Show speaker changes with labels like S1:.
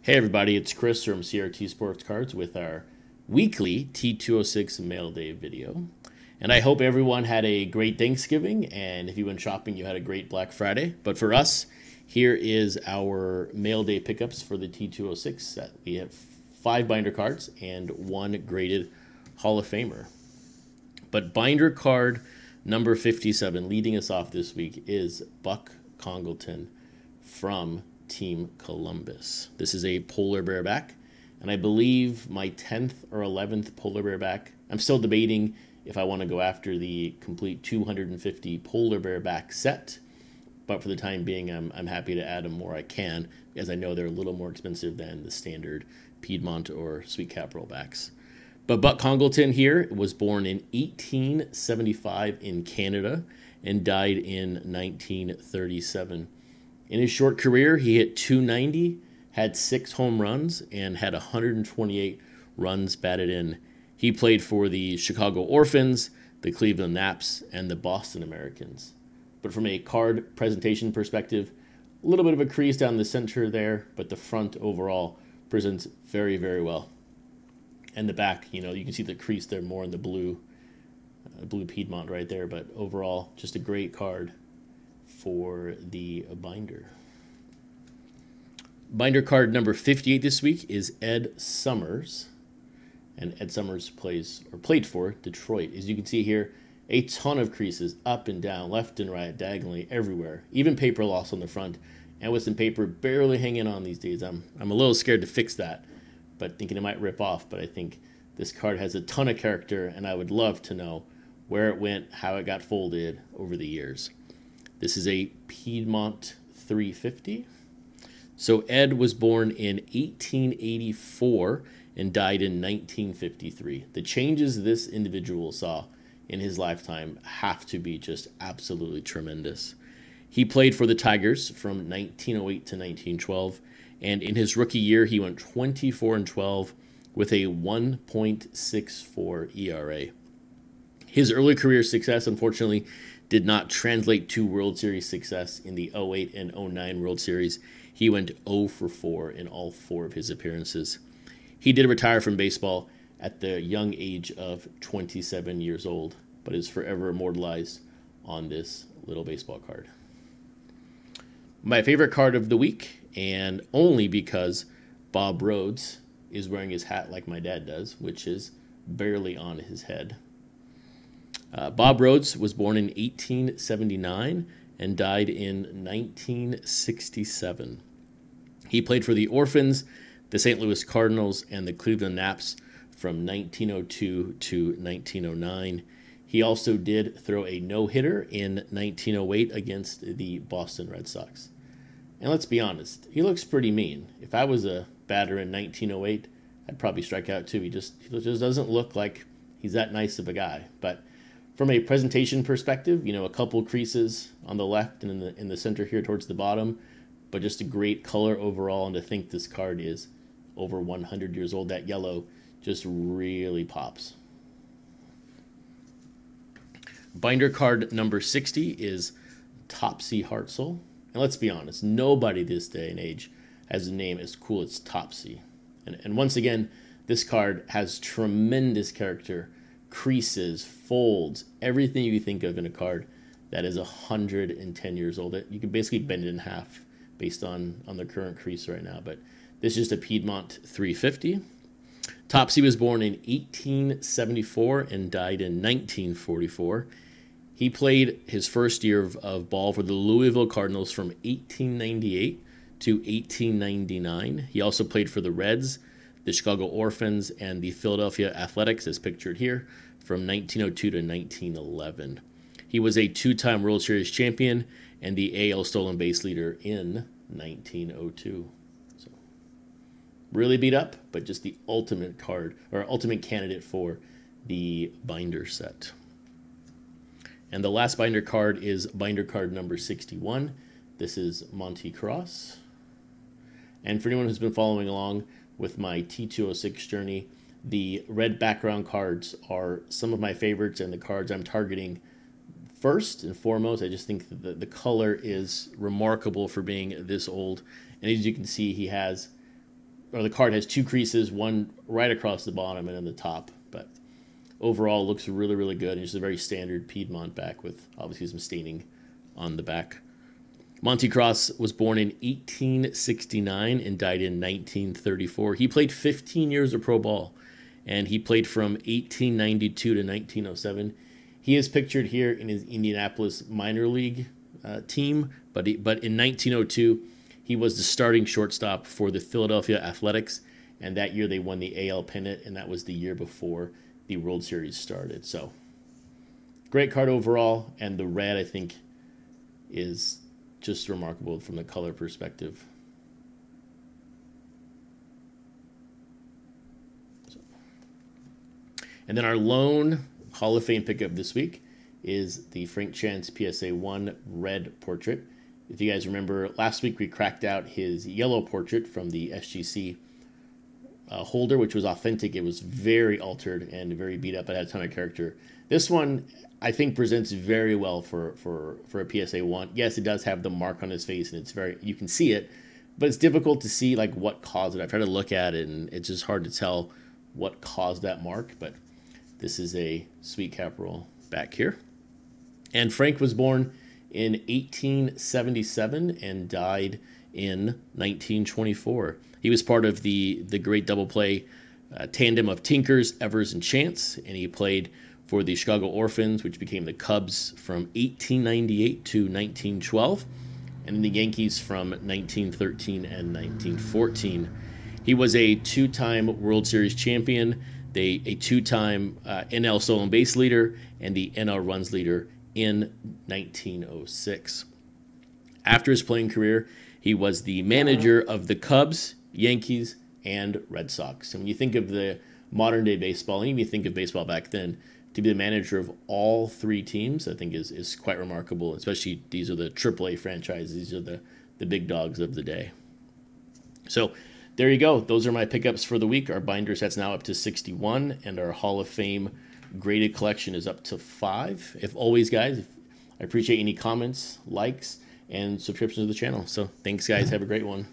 S1: Hey everybody, it's Chris from CRT Sports Cards with our weekly T206 Mail Day video. And I hope everyone had a great Thanksgiving, and if you went shopping, you had a great Black Friday. But for us, here is our Mail Day pickups for the T206 set. We have 5 binder cards and 1 graded Hall of Famer. But binder card number 57, leading us off this week, is Buck Congleton from Team Columbus. This is a polar bear back, and I believe my 10th or 11th polar bear back. I'm still debating if I want to go after the complete 250 polar bear back set, but for the time being, I'm happy to add them more I can, as I know they're a little more expensive than the standard Piedmont or Sweet Capital backs. But Buck Congleton here was born in 1875 in Canada and died in 1937. In his short career, he hit .290, had 6 home runs, and had 128 runs batted in. He played for the Chicago Orphans, the Cleveland Naps, and the Boston Americans. But from a card presentation perspective, a little bit of a crease down the center there, but the front overall presents very, very well. And the back, you can see the crease there more in the blue Piedmont right there, but overall, just a great card for the binder. Binder card number 58 this week is Edy Summers. And Edy Summers played for Detroit. As you can see here, a ton of creases up and down, left and right, diagonally, everywhere. Even paper loss on the front, and with some paper barely hanging on these days. I'm a little scared to fix that, but thinking it might rip off. But I think this card has a ton of character, and I would love to know where it went, how it got folded over the years. This is a Piedmont 350. So Ed was born in 1884 and died in 1953. The changes this individual saw in his lifetime have to be just absolutely tremendous. He played for the Tigers from 1908 to 1912, and in his rookie year, he went 24-12 with a 1.64 ERA. His early career success, unfortunately, did not translate to World Series success in the 08 and 09 World Series. He went 0 for 4 in all 4 of his appearances. He did retire from baseball at the young age of 27 years old, but is forever immortalized on this little baseball card. My favorite card of the week, and only because Bob Rhoads is wearing his hat like my dad does, which is barely on his head. Bob Rhoads was born in 1879 and died in 1967. He played for the Orphans, the St. Louis Cardinals, and the Cleveland Naps from 1902 to 1909. He also did throw a no-hitter in 1908 against the Boston Red Sox. And let's be honest, he looks pretty mean. If I was a batter in 1908, I'd probably strike out too. He just doesn't look like he's that nice of a guy. But from a presentation perspective, a couple creases on the left and in the center here towards the bottom, but just a great color overall. And to think this card is over 100 years old, that yellow just really pops. Binder card number 60 is Topsy Hartzell. And let's be honest, nobody this day and age has a name as cool as Topsy. And once again, this card has tremendous character. Creases, folds, everything you think of in a card that is 110 years old. You can basically bend it in half based on the current crease right now. But this is just a Piedmont 350. Topsy was born in 1874 and died in 1944. He played his first year of ball for the Louisville Cardinals from 1898 to 1899. He also played for the Reds, the Chicago Orphans, and the Philadelphia Athletics, as pictured here, from 1902 to 1911. He was a 2-time World Series champion and the AL stolen base leader in 1902. So, really beat up, but just the ultimate card, or ultimate candidate for the binder set. And the last binder card is binder card number 61. This is Monte Cross. And for anyone who's been following along with my T206 journey, the red background cards are some of my favorites and the cards I'm targeting first and foremost. I just think that the color is remarkable for being this old. And as you can see, he has or the card has 2 creases, one right across the bottom and in the top. But overall, looks really, really good. And just a very standard Piedmont back with obviously some staining on the back. Monte Cross was born in 1869 and died in 1934. He played 15 years of pro ball, and he played from 1892 to 1907. He is pictured here in his Indianapolis minor league team, but in 1902, he was the starting shortstop for the Philadelphia Athletics, and that year they won the AL pennant, and that was the year before the World Series started. So, great card overall, and the red, I think, is just remarkable from the color perspective. And then our lone Hall of Fame pickup this week is the Frank Chance PSA 1 red portrait. If you guys remember, last week we cracked out his yellow portrait from the SGC holder, which was authentic. It was very altered and very beat up. It had a ton of character. This one, I think, presents very well for a PSA 1. Yes, it does have the mark on his face, and it's you can see it, but it's difficult to see like what caused it. I've tried to look at it, and it's just hard to tell what caused that mark, but this is a sweet cap roll back here. And Frank was born in 1877 and died in 1924. He was part of the great double play tandem of Tinkers, Evers, and Chance, and he played for the Chicago Orphans, which became the Cubs from 1898 to 1912, and then the Yankees from 1913 and 1914. He was a 2-time World Series champion, a 2-time NL stolen base leader, and the NL runs leader in 1906. After his playing career, he was the manager of the Cubs, Yankees, and Red Sox. And when you think of the modern day baseball, and even you think of baseball back then, to be the manager of all 3 teams, I think is quite remarkable. Especially these are the AAA franchises. These are the big dogs of the day. So there you go. Those are my pickups for the week. Our binder set's now up to 61, and our Hall of Fame graded collection is up to 5. If always, guys, I appreciate any comments, likes, and subscriptions to the channel. So thanks, guys. Have a great one.